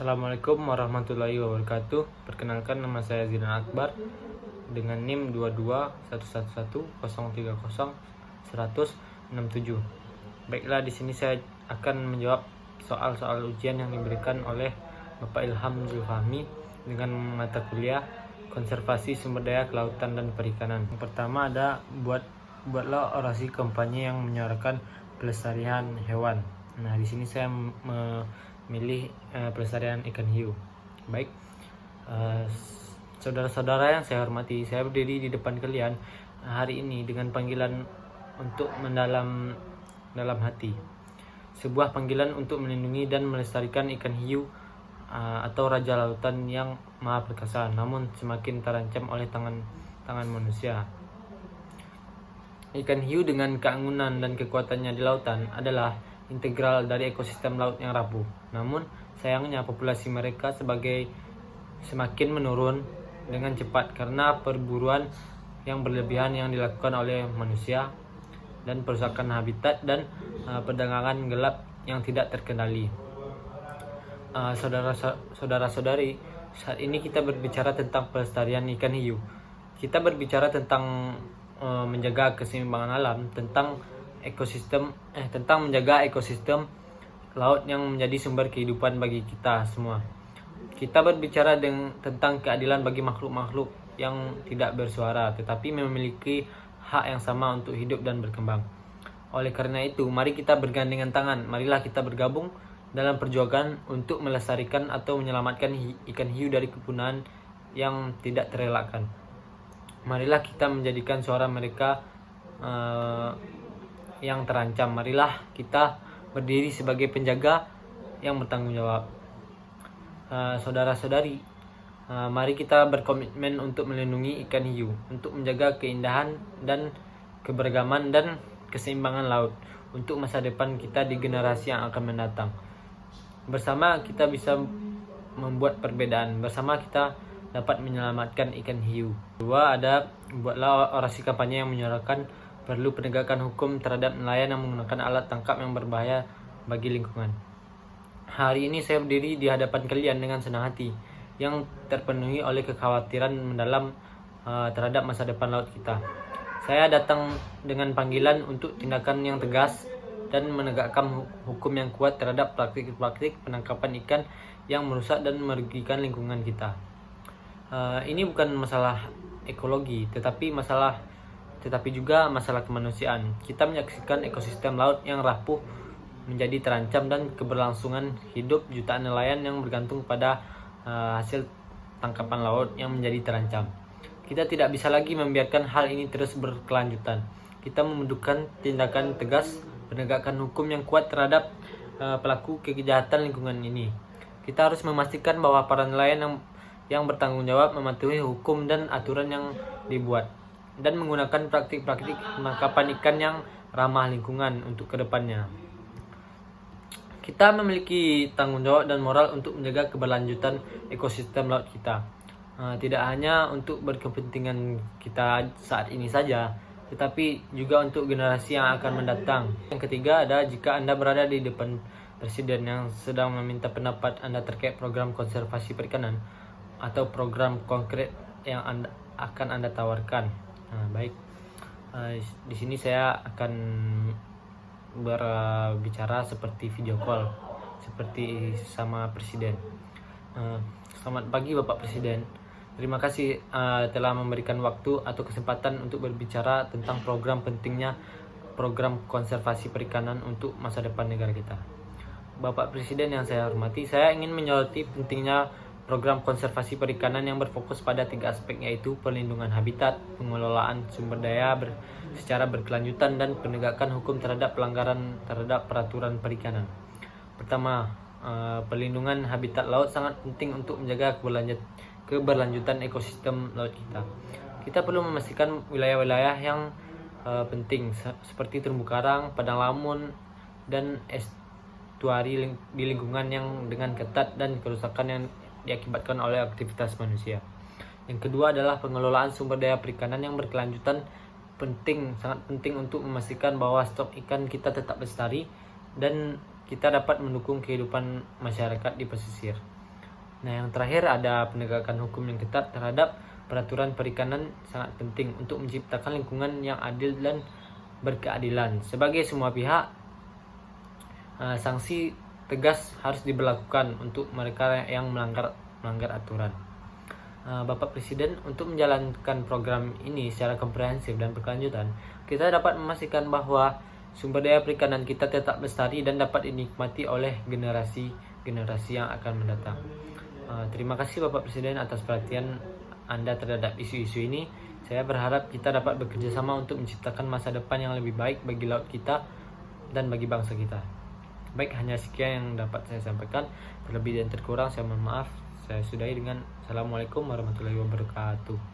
Assalamualaikum warahmatullahi wabarakatuh. Perkenalkan, nama saya Zidan Akbar dengan NIM 221110301067. Baiklah, di sini saya akan menjawab soal-soal ujian yang diberikan oleh Bapak Ilham Zulfahmi dengan mata kuliah Konservasi Sumber Daya Kelautan dan Perikanan. Yang pertama ada buatlah orasi kampanye yang menyuarakan pelestarian hewan. Nah, di sini saya memilih pelestarian ikan hiu. Baik, saudara-saudara yang saya hormati, saya berdiri di depan kalian hari ini dengan panggilan untuk dalam hati. Sebuah panggilan untuk melindungi dan melestarikan ikan hiu atau raja lautan yang maha perkasa, namun semakin terancam oleh tangan manusia. Ikan hiu dengan keanggunan dan kekuatannya di lautan adalah integral dari ekosistem laut yang rapuh. Namun sayangnya populasi mereka semakin menurun dengan cepat karena perburuan yang berlebihan yang dilakukan oleh manusia dan perusakan habitat dan perdagangan gelap yang tidak terkendali. Saudara-saudari, saat ini kita berbicara tentang pelestarian ikan hiu. Kita berbicara tentang menjaga keseimbangan alam, tentang menjaga ekosistem laut yang menjadi sumber kehidupan bagi kita semua. Kita berbicara tentang keadilan bagi makhluk-makhluk yang tidak bersuara tetapi memiliki hak yang sama untuk hidup dan berkembang. Oleh karena itu, mari kita bergandengan tangan, marilah kita bergabung dalam perjuangan untuk melestarikan atau menyelamatkan ikan hiu dari kepunahan yang tidak terelakkan. Marilah kita menjadikan suara mereka yang terancam. Marilah kita berdiri sebagai penjaga yang bertanggung jawab. Saudara-saudari, mari kita berkomitmen untuk melindungi ikan hiu, untuk menjaga keindahan dan keberagaman dan keseimbangan laut untuk masa depan kita di generasi yang akan mendatang. Bersama kita bisa membuat perbedaan, bersama kita dapat menyelamatkan ikan hiu. Kedua ada buatlah orasi kampanye yang menyuarakan perlu penegakan hukum terhadap nelayan yang menggunakan alat tangkap yang berbahaya bagi lingkungan. Hari ini saya berdiri di hadapan kalian dengan senang hati yang terpenuhi oleh kekhawatiran mendalam terhadap masa depan laut kita. Saya datang dengan panggilan untuk tindakan yang tegas dan menegakkan hukum yang kuat terhadap praktik-praktik penangkapan ikan yang merusak dan merugikan lingkungan kita. Ini bukan masalah ekologi, tetapi juga masalah kemanusiaan. Kita menyaksikan ekosistem laut yang rapuh menjadi terancam dan keberlangsungan hidup jutaan nelayan yang bergantung pada hasil tangkapan laut yang menjadi terancam. Kita tidak bisa lagi membiarkan hal ini terus berkelanjutan. Kita membutuhkan tindakan tegas, penegakan hukum yang kuat terhadap pelaku kejahatan lingkungan ini. Kita harus memastikan bahwa para nelayan yang bertanggung jawab mematuhi hukum dan aturan yang dibuat dan menggunakan praktik-praktik penangkapan ikan yang ramah lingkungan untuk kedepannya. Kita memiliki tanggung jawab dan moral untuk menjaga keberlanjutan ekosistem laut kita. Tidak hanya untuk berkepentingan kita saat ini saja, tetapi juga untuk generasi yang akan mendatang. Yang ketiga ada, jika Anda berada di depan Presiden yang sedang meminta pendapat Anda terkait program konservasi perikanan atau program konkret yang akan Anda tawarkan. Baik, di sini saya akan berbicara seperti video call, seperti sama Presiden. Selamat pagi Bapak Presiden. Terima kasih telah memberikan waktu atau kesempatan untuk berbicara tentang pentingnya program konservasi perikanan untuk masa depan negara kita. Bapak Presiden yang saya hormati, saya ingin menyoroti pentingnya program konservasi perikanan yang berfokus pada 3 aspek, yaitu perlindungan habitat, pengelolaan sumber daya secara berkelanjutan, dan penegakan hukum terhadap pelanggaran terhadap peraturan perikanan. Pertama, perlindungan habitat laut sangat penting untuk menjaga keberlanjutan ekosistem laut kita. Kita perlu memastikan wilayah-wilayah yang penting seperti terumbu karang, padang lamun, dan estuari di lingkungan yang dengan ketat dan kerusakan yang diakibatkan oleh aktivitas manusia. Yang kedua adalah pengelolaan sumber daya perikanan yang berkelanjutan. Sangat penting untuk memastikan bahwa stok ikan kita tetap lestari dan kita dapat mendukung kehidupan masyarakat di pesisir. Nah, yang terakhir ada penegakan hukum yang ketat terhadap peraturan perikanan sangat penting untuk menciptakan lingkungan yang adil dan berkeadilan. Sebagai semua pihak, sanksi tegas harus diberlakukan untuk mereka yang melanggar aturan. Bapak Presiden, untuk menjalankan program ini secara komprehensif dan berkelanjutan, kita dapat memastikan bahwa sumber daya perikanan kita tetap lestari dan dapat dinikmati oleh generasi yang akan mendatang. Terima kasih Bapak Presiden atas perhatian Anda terhadap isu-isu ini. Saya berharap kita dapat bekerja sama untuk menciptakan masa depan yang lebih baik bagi laut kita dan bagi bangsa kita. Baik, hanya sekian yang dapat saya sampaikan. Terlebih dan terkurang saya mohon maaf. Saya sudahi dengan Assalamualaikum warahmatullahi wabarakatuh.